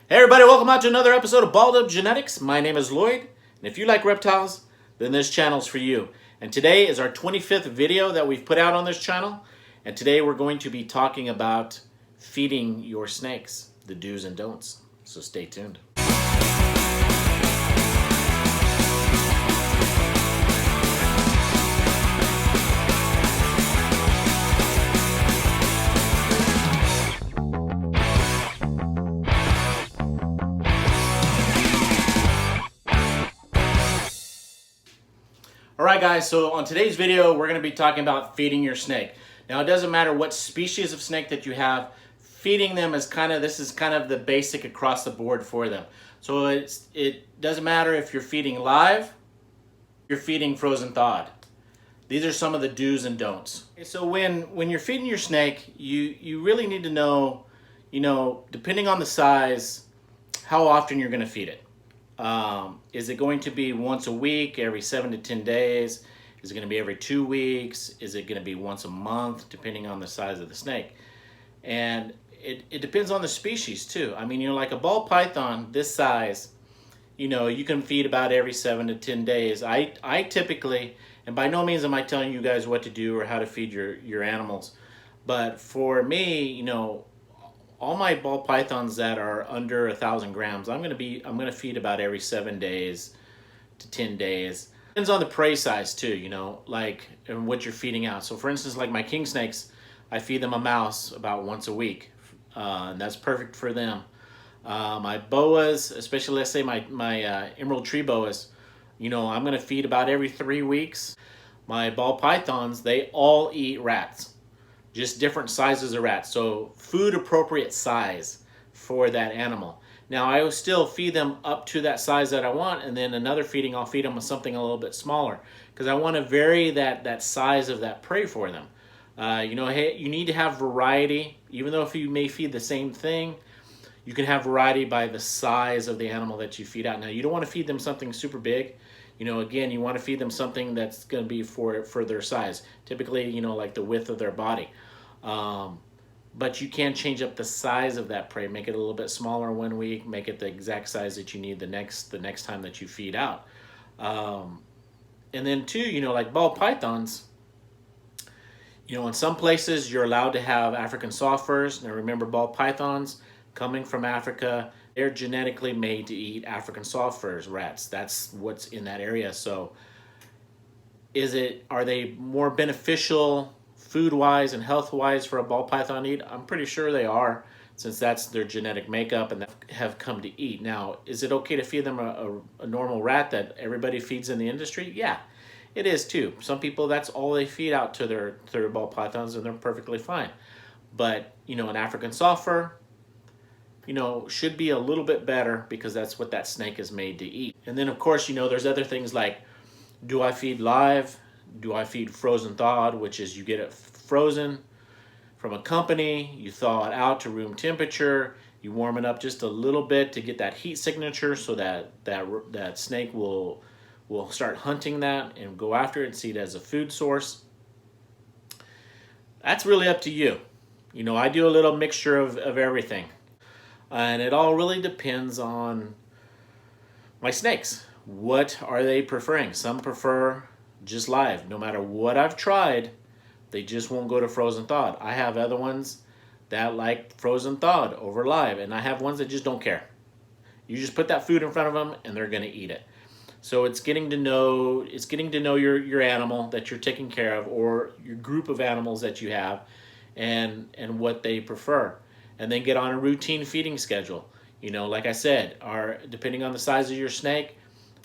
Hey everybody, welcome out to another episode of Balled Up Genetics. My name is Lloyd, and if you like reptiles, then this channel's for you. And today is our 25th video that we've put out on this channel, and today we're going to be talking about feeding your snakes, the do's and don'ts. So stay tuned. Alright guys, so on today's video we're going to be talking about feeding your snake. Now it doesn't matter what species of snake that you have, feeding them is this is kind of the basic across the board for them. So it doesn't matter if you're feeding live, you're feeding frozen thawed. These are some of the do's and don'ts. So when you're feeding your snake, you really need to know, depending on the size, how often you're going to feed it. Is it going to be once a week, every 7 to 10 days? Is it going to be every 2 weeks? Is it going to be once a month, depending on the size of the snake? And it depends on the species too. I mean, like a ball python this size, you can feed about every 7 to 10 days. I typically, and by no means am I telling you guys what to do or how to feed your animals, but for me, all my ball pythons that are under 1,000 grams, I'm gonna feed about every 7 days to 10 days. Depends on the prey size too, like and what you're feeding out. So for instance, like my king snakes, I feed them a mouse about once a week, and that's perfect for them. My boas, especially let's say my emerald tree boas, I'm gonna feed about every 3 weeks. My ball pythons, they all eat rats. Just different sizes of rats, so food appropriate size for that animal. Now I will still feed them up to that size that I want, and then another feeding I'll feed them with something a little bit smaller because I want to vary that size of that prey for them. Hey, you need to have variety. Even though if you may feed the same thing, you can have variety by the size of the animal that you feed out. Now you don't want to feed them something super big. Again, you want to feed them something that's going to be for their size. Typically, like the width of their body. But you can change up the size of that prey, make it a little bit smaller 1 week, make it the exact size that you need the next time that you feed out. And then too, like ball pythons, in some places you're allowed to have African soft furs. Now remember, ball pythons coming from Africa, they're genetically made to eat African soft furs, rats. That's what's in that area. So are they more beneficial food-wise and health-wise for a ball python to eat? I'm pretty sure they are, since that's their genetic makeup and they have come to eat. Now, is it okay to feed them a normal rat that everybody feeds in the industry? Yeah, it is too. Some people, that's all they feed out to their ball pythons, and they're perfectly fine. But, an African soft fur, should be a little bit better because that's what that snake is made to eat. And then, of course, there's other things like, do I feed live? Do I feed frozen thawed, which is you get it frozen from a company, you thaw it out to room temperature, you warm it up just a little bit to get that heat signature so that snake will start hunting that and go after it and see it as a food source. That's really up to you. I do a little mixture of everything. And it all really depends on my snakes. What are they preferring? Some prefer just live. No matter what I've tried, they just won't go to frozen thawed. I have other ones that like frozen thawed over live, and I have ones that just don't care. You just put that food in front of them and they're going to eat it. So it's getting to know your animal that you're taking care of, or your group of animals that you have, and what they prefer. And then get on a routine feeding schedule. Like I said, depending on the size of your snake,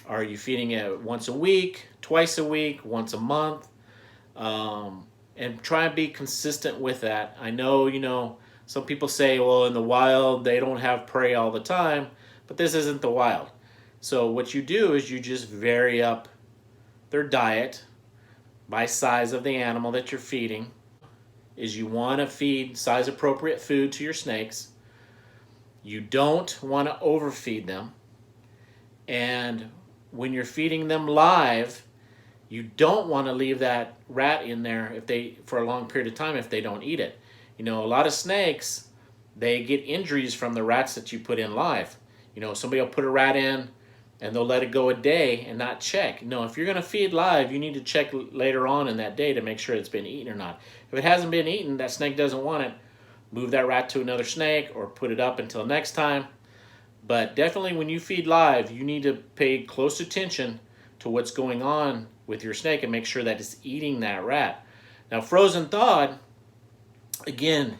are you feeding it once a week, twice a week, once a month? And try and be consistent with that. I know, some people say, well, in the wild, they don't have prey all the time, but this isn't the wild. So what you do is you just vary up their diet by size of the animal that you're feeding. Is you want to feed size appropriate food to your snakes. You don't want to overfeed them. And when you're feeding them live, you don't want to leave that rat in there for a long period of time if they don't eat it. A lot of snakes, they get injuries from the rats that you put in live. Somebody will put a rat in and they'll let it go a day and not check. No, if you're going to feed live, you need to check later on in that day to make sure it's been eaten or not. If it hasn't been eaten, that snake doesn't want it, move that rat to another snake or put it up until next time. But definitely when you feed live, you need to pay close attention to what's going on with your snake and make sure that it's eating that rat. Now, frozen thawed, again,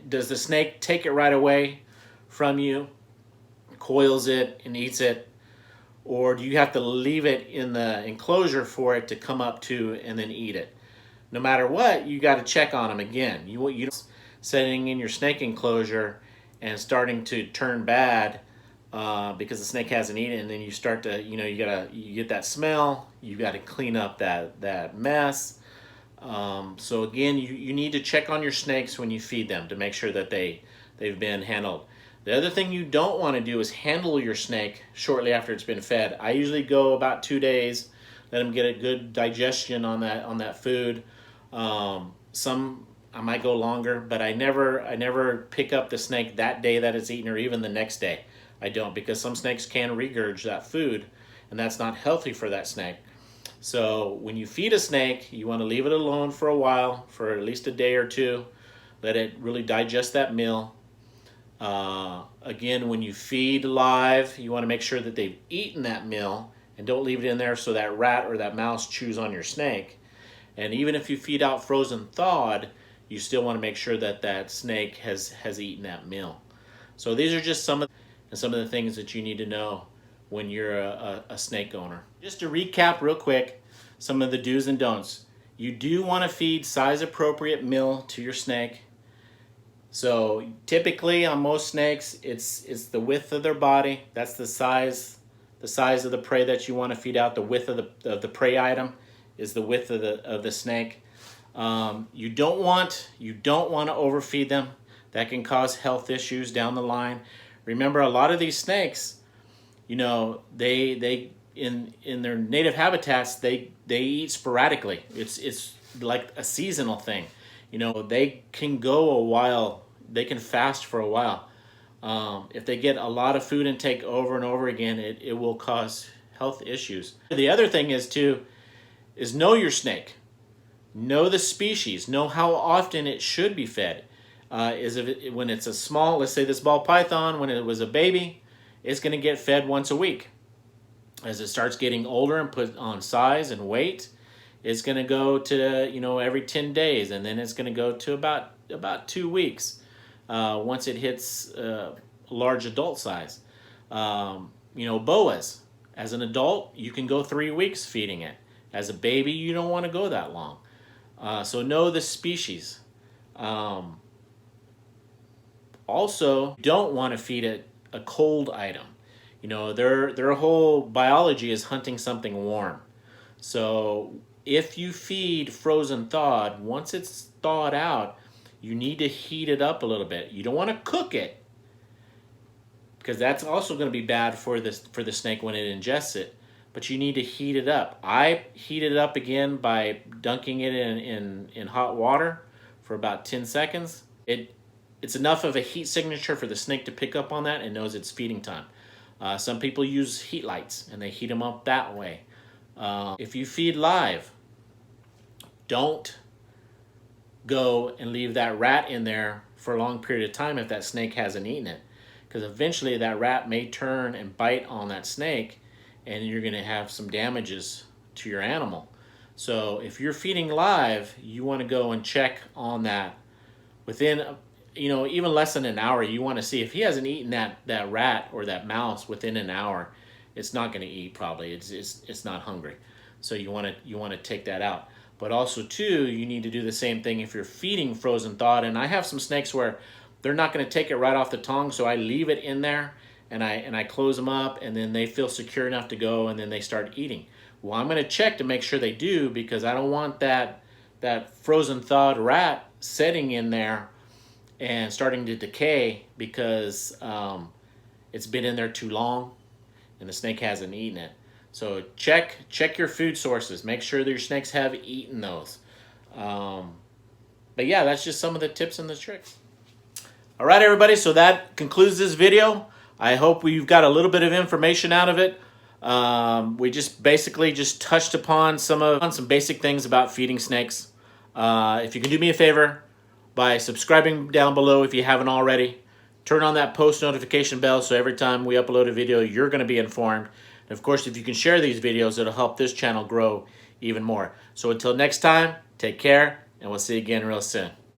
does the snake take it right away from you, coils it and eats it, or do you have to leave it in the enclosure for it to come up to and then eat it? No matter what, you got to check on them again. You don't setting in your snake enclosure and starting to turn bad because the snake hasn't eaten, and then you start to, you get that smell. You got to clean up that mess. So again, you need to check on your snakes when you feed them to make sure that they've been handled. The other thing you don't want to do is handle your snake shortly after it's been fed. I usually go about 2 days, let them get a good digestion on that food. Some I might go longer, but I never pick up the snake that day that it's eaten or even the next day. I don't, because some snakes can regurge that food, and that's not healthy for that snake. So when you feed a snake, you want to leave it alone for a while, for at least a day or two. Let it really digest that meal. Again, when you feed live, you want to make sure that they've eaten that meal and don't leave it in there so that rat or that mouse chews on your snake. And even if you feed out frozen thawed, you still want to make sure that that snake has eaten that meal. So these are just some of the things that you need to know when you're a snake owner. Just to recap real quick, some of the do's and don'ts. You do want to feed size appropriate meal to your snake. So typically on most snakes, it's the width of their body. That's the size of the prey that you want to feed out. The width of the prey item is the width of the snake. You don't want to overfeed them. That can cause health issues down the line. Remember, a lot of these snakes, they in their native habitats, they eat sporadically. It's like a seasonal thing. They can go a while. They can fast for a while. If they get a lot of food intake over and over again, it will cause health issues. The other thing is know your snake. Know the species. Know how often it should be fed. When it's a small, let's say this ball python, when it was a baby, it's going to get fed once a week. As it starts getting older and put on size and weight, it's going to go to every 10 days, and then it's going to go to about 2 weeks once it hits large adult size. Boas, as an adult, you can go 3 weeks feeding it. As a baby, you don't want to go that long. So know the species. Also, don't want to feed it a cold item. Their whole biology is hunting something warm. So if you feed frozen thawed, once it's thawed out, you need to heat it up a little bit. You don't want to cook it, because that's also going to be bad for the snake when it ingests it. But you need to heat it up. I heat it up again by dunking it in hot water for about 10 seconds. It's enough of a heat signature for the snake to pick up on that and knows it's feeding time. Some people use heat lights and they heat them up that way. If you feed live, don't go and leave that rat in there for a long period of time if that snake hasn't eaten it, because eventually that rat may turn and bite on that snake, and you're going to have some damages to your animal. So if you're feeding live, you want to go and check on that within even less than an hour. You want to see if he hasn't eaten that rat or that mouse within an hour, it's not going to eat probably. It's not hungry. So you want to take that out. But also too, you need to do the same thing if you're feeding frozen thawed. And I have some snakes where they're not going to take it right off the tongue, so I leave it in there and I close them up, and then they feel secure enough to go, and then they start eating. Well, I'm going to check to make sure they do, because I don't want that frozen thawed rat sitting in there and starting to decay because it's been in there too long and the snake hasn't eaten it. So check your food sources. Make sure that your snakes have eaten those. But yeah, that's just some of the tips and the tricks. All right, everybody, so that concludes this video. I hope we've got a little bit of information out of it. We just basically just touched upon some basic things about feeding snakes. If you can do me a favor by subscribing down below if you haven't already, turn on that post notification bell so every time we upload a video, you're going to be informed. And of course, if you can share these videos, it'll help this channel grow even more. So until next time, take care, and we'll see you again real soon.